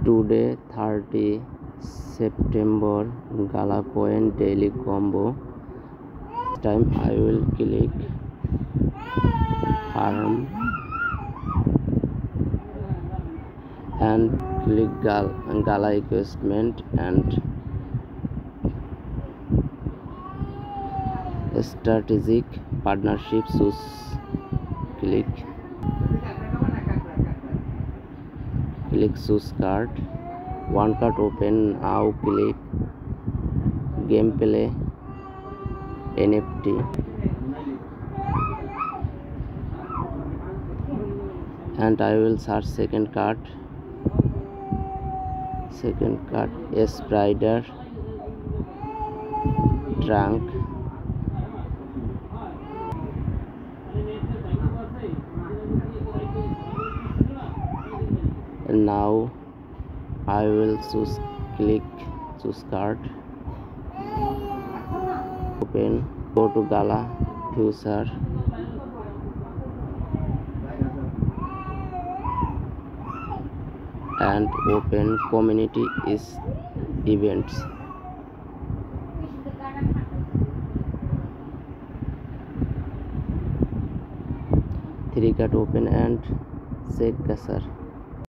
Today 30 September Gala Coin Daily Combo. This time I will click Farm and click Gala Equipment and Strategic Partnership. Choose click choose card. One card open. Now click Gameplay NFT and I will search second card. Spider Trunk. And now I will click choose card, open, go to Gala Future and open Community Events. Three card open and check cursor.